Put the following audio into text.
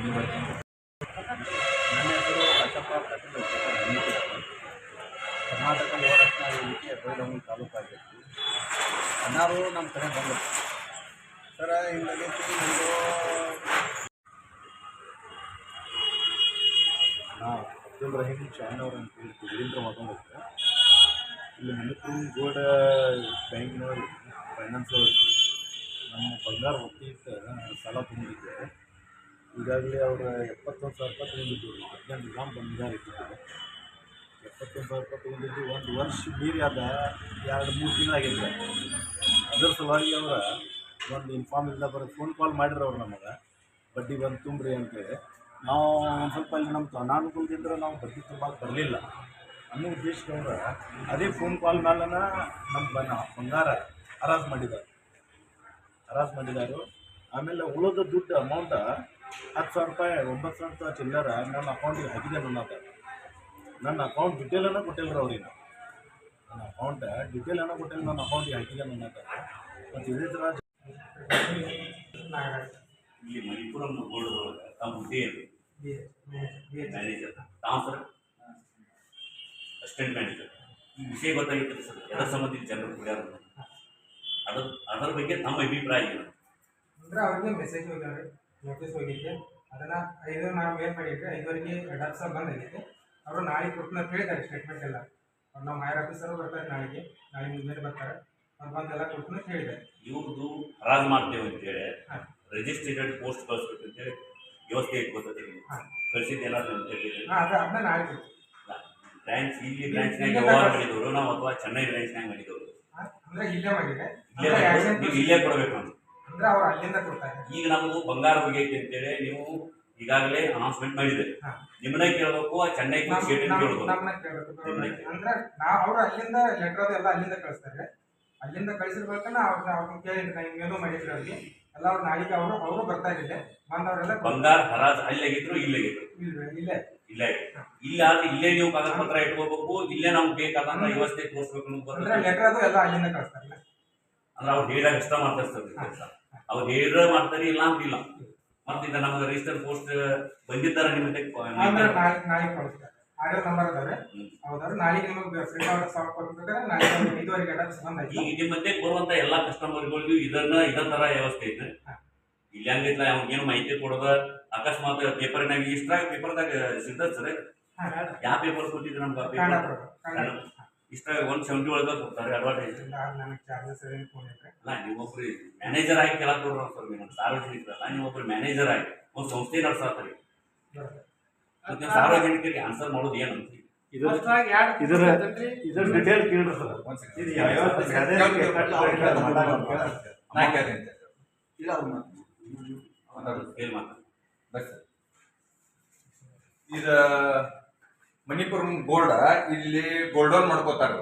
ನನ್ನ ಹೆಸರು ಅಶಪ್ಪ ಪಾಟೀಲ್ ಕರ್ನಾಟಕ ಯುವರತ್ನ ವೇದಿಕೆ ಬೈಲಹೊಂಗಲ ತಾಲೂಕು ಆಗಿತ್ತು. ಅನ್ನಾರು ನಮ್ಮ ಕಡೆ ಬಂದರು ಸರ ಹಿಂಗಾಗೈತಿ ನಮ್ಮದು ಅಬ್ದುಲ್ ರಹೀಮ್ ಶಾನವ್ರು ಅಂತ ಹೇಳಿ ಕುದುರಿಂದ ಮಾತಾಡ್ತಾರೆ. ಇಲ್ಲಿ ಮಣಿಪುರ್ ಗೋಲ್ಡ್ ಬ್ಯಾಂಕ್ನವ್ರು ಫೈನಾನ್ಸ್ ಅವರು ನಮ್ಮ ಬಂಗಾರ ಒಪ್ಪಿಟ್ಟು ಸಾಲ ತೊಗೊಂಡಿದ್ದೆ. ಈಗಾಗಲೇ ಅವ್ರ 71,000 ರೂಪಾಯಿ ತೊಗೊಂಡಿದ್ದು 15 ಗ್ರಾಮ್ ಬಂಗಾರ ಇಟ್ಟಿದ್ದಾರೆ. 71,000 ರೂಪಾಯಿ ತೊಗೊಂಡಿದ್ದು 1 ವರ್ಷ ಮೀರಿ ಅದ 2-3 ತಿಂಗಳಾಗಿದ್ದೆ. ಅದರ ಸಲುವಾಗಿ ಅವರ ಒಂದು ಇನ್ಫಾರ್ಮ್ ಇಲ್ಲ ಬರೋ ಫೋನ್ ಕಾಲ್ ಮಾಡಿದ್ರು ಅವ್ರು ನಮಗೆ ಬಡ್ಡಿ ಬಂದು ತುಂಬ್ರಿ ಅಂತೇಳಿ. ನಾವು ಒಂದು ಸ್ವಲ್ಪ ಅಲ್ಲಿ ನಮ್ಮ ಅನಾನುಕೂಲದಿಂದ ನಾವು ಬಡ್ಡಿ ತುಂಬಕ್ಕೆ ಬರಲಿಲ್ಲ ಅನ್ನೋ ಉದ್ದೇಶದವ್ರು ಅದೇ ಫೋನ್ ಕಾಲ್ ಮೇಲೆ ನಮ್ಮ ಬಂಗಾರ ಹರಾಜು ಮಾಡಿದ್ದಾರೆ. ಆಮೇಲೆ ಉಳಿದ ದುಡ್ಡು ಅಮೌಂಟ 10,000 ರೂಪಾಯಿ 9,000 ರೂಪಾಯಿ ಚಿಲ್ಲರ ನನ್ನ ಅಕೌಂಟಿಗೆ ಹಾಕಿದೆ. ನನ್ನ ಅಕೌಂಟ್ ಡಿಟೇಲನ್ನು ಕೊಟ್ಟಿಲ್ಲರು ಅವ್ರಿಗೆ. ನನ್ನ ಅಕೌಂಟ್ ಡಿಟೇಲನ್ನು ಕೊಟ್ಟಿಲ್ಲ, ನನ್ನ ಅಕೌಂಟಿಗೆ ಹಾಕಿದೆ ಅನ್ನೋದು. ಮತ್ತು ಇದೇ ಥರ ಇಲ್ಲಿ ಮಣಿಪುರಂ ಗೋಲ್ಡ್ ಒಳಗೆ ತಮ್ಮ ಹುದ್ದೆ ಇದೆ ಮ್ಯಾನೇಜರ್ ತಾವು ಸರ್ ಅಸಿಸ್ಟೆಂಟ್ ಮ್ಯಾನೇಜರ್. ಈ ವಿಷಯ ಗೊತ್ತಾಗಿತ್ತು ಸರ್, ಎಲ್ಲ ಸಂಬಂಧಿತ ಜನರು ಕುಡಿಯಾರ ಅದರ ಬಗ್ಗೆ ತಮ್ಮ ಅಭಿಪ್ರಾಯ ಏನು? ಅಂದ್ರೆ ಅವ್ರಿಗೆ ಮೆಸೇಜ್ ಹೋಗ್ಯಾವ್ರಿ, ನೋಟಿಸ್ ಹೋಗಿತ್ತು. ಅದನ್ನು 5 ನಾವು ಏನು ಮಾಡಿದ್ರಿ 5ವರೆಗೆ ಡಾಕ್ಟರ್ ಸಾಹೇಬ್ ಬಂದಾಗೈತಿ. ಅವರು ನಾಳೆ ಕೊಟ್ಟು ಕೇಳಿದ್ದಾರೆ ಸ್ಟೇಟ್ಮೆಂಟ್ ಎಲ್ಲ. ಅವ್ರು ನಮ್ಮ ಹೈಯರ್ ಆಫೀಸರು ಬರ್ತಾರೆ, ನಾಳೆ ಮುಂಜಾನೆ ಬರ್ತಾರೆ. ಅವ್ರು ಬಂದೆಲ್ಲ ಕೊಟ್ಟು ಹೇಳಿದ್ದಾರೆ. ಇವ್ರದ್ದು ಹರಾಜು ಮಾಡ್ತೇವೆ ಅಂತೇಳಿ ರಿಜಿಸ್ಟ್ರೇಟೆಡ್ ಪೋಸ್ಟ್ ಕಳಿಸ್ಬೇಕು ಅಂತೇಳಿ ವ್ಯವಸ್ಥೆ ಇಟ್ಕೊತದೆ. ಕಳಿಸಿದ್ದು ಏನಾದ್ರು ಅಂತ ಹೇಳಿ ಅದನ್ನ ನಾಳೆ ಕೊಡ್ತೀವಿ. ಬ್ರಾಂಚ್ ಇಲ್ಲಿ ಬ್ರಾಂಚ್ನಾಗ ವ್ಯವಹಾರ ಮಾಡಿದವರು ನಾವು ಅಥವಾ ಚೆನ್ನೈ ಬ್ರಾಂಚ್ನಾಗ ಮಾಡಿದವರು ಅಂದ್ರೆ ಇಲ್ಲೇ ಮಾಡಿದೆ, ನೀವು ಇಲ್ಲೇ ಕೊಡಬೇಕು ಅಂತ. ಅಂದ್ರೆ ಅವ್ರು ಅಲ್ಲಿಂದ ಕೊಡ್ತಾರೆ. ಈಗ ನಮ್ದು ಬಂಗಾರ ಹೋಗೈತಿ ಅಂತೇಳಿ ನೀವು ಈಗಾಗಲೇ ಅನೌನ್ಸ್ಮೆಂಟ್ ಮಾಡಿದೆ. ನಿಮ್ಮನ್ನ ಕೇಳಬೇಕು, ಚೆನ್ನೈ ಕೇಳಬೇಕು. ಅಂದ್ರೆ ನಾವು ಅವ್ರು ಅಲ್ಲಿಂದ ಲೆಟರ್ ಅದೆಲ್ಲ ಅಲ್ಲಿಂದ ಕಳಿಸ್ತಾರೆ. ಅಲ್ಲಿಂದ ಕಳಿಸಿರ್ಬೇಕನ್ನ ಅವ್ರನ್ನ ಕೇಳಿದ್ರೆ ನಿಮ್ಗೇನೋ ಮಾಡಿದ್ರೆ ಅವ್ರಿಗೆ ಎಲ್ಲ ಅವ್ರು ನಾಳೆಗೆ ಅವರು ಬರ್ತಾ ಇದ್ದಿದೆ ಬಂದವರೆಲ್ಲ ಬಂಗಾರ ಹರಾಜು ಅಲ್ಲಾಗಿದ್ರು ಇಲ್ಲಾಗಿದ್ರು ಇಲ್ಲೇ ಇಲ್ಲೇ ನೀವು ಕಾಗದ ಪತ್ರ ಇಟ್ಕೋಬೇಕು. ಇಲ್ಲೇ ನಮ್ಗೆ ಬೇಕಾದಂತ ವ್ಯವಸ್ಥೆ ತೋರಿಸ್ಬೇಕು. ಲೆಟರ್ ಅದು ಎಲ್ಲ ಅಲ್ಲಿಂದ ಕಳಿಸ್ತಾರೆ. ಅಂದ್ರೆ ಅವ್ರು ಹೇಳಿದಾಗ ಇಷ್ಟ ಮಾಡ್ತಾರೆ ಸರ್, ಅವ್ರು ಹೇಳಿದ್ರೆ ಮಾಡ್ತಾರೆ, ಇಲ್ಲ ಅಂತಿಲ್ಲ. ಮತ್ತೆ ಈಗ ನಮ್ಗೆ ರಿಜಿಸ್ಟರ್ ಪೋಸ್ಟ್ ಬಂದಿದ್ದಾರೆ ನಿಮಗೆ ನಾಳೆ ಕಳಿಸ್ತಾರೆ. ಆರ್ಡರ್ ನಂಬರ್ ಅದಾವೆ, ಹೌದಾದ್ರೆ ನಾಳೆಗೆ ನಿಮಗೆ ಫ್ರೀ ಆರ್ಡರ್ ಸಾಲ್ವ್ ಕೊಡ್ಬೇಕಾದ್ರೆ ನಾಳೆ 5ವರೆಗೆ ಅಡ್ರೆಸ್ ಬಂದಾಗಿ. ಈಗ ನಿಮ್ಮ ಮಧ್ಯೆ ಬರುವಂತ ಎಲ್ಲಾ ಕಸ್ಟಮರ್ಗಳಿಗೂ ಇದೇ ತರ ವ್ಯವಸ್ಥೆ ಐತೆ. ಇಲ್ಲಿ ಹಂಗಿಲ್ಲ, ಅವ್ನಿಗೇನು ಮಾಹಿತಿ ಕೊಡೋದ ಅಕಸ್ಮಾತ್ ಪೇಪರ್ನಾಗ ಇಷ್ಟ ಪೇಪರ್ದಾಗ ಸಿಗ್ತದೆ ಸರ್. ಯಾವ ಪೇಪರ್ ಕೊಟ್ಟಿದ್ರೆ ನಮ್ಗೆ ಇಷ್ಟ 170 ಒಳಗೆ ಕೊಡ್ತಾರೆ ಅಡ್ವರ್ಟೈಸ್. ಅಲ್ಲ, ನೀವೊಬ್ರು ಮ್ಯಾನೇಜರ್ ಆಗಿ ಕೆಲ ಕೊಡ್ರ ಸರ್, ನೀವು ಸಾರ್ವಜನಿಕರಲ್ಲ, ನೀವೊಬ್ರು ಮ್ಯಾನೇಜರ್ ಆಗಿ ಒಂದು ಸಂಸ್ಥೆ ನಡೆಸ್ತಾರೆ. ಸಾರ್ವಜನಿಕರಿಗೆ ಆನ್ಸರ್ ಮಾಡೋದು ಏನಂತ ಇದರ ಡಿಟೇಲ್ ಕೇಳ್ರಿ ಸರ್. ಇದು ಮಣಿಪುರ್ ಗೋಲ್ಡ್ ಇಲ್ಲಿ ಗೋಲ್ಡ್ ಲೋನ್ ಮಾಡ್ಕೋತಾರ.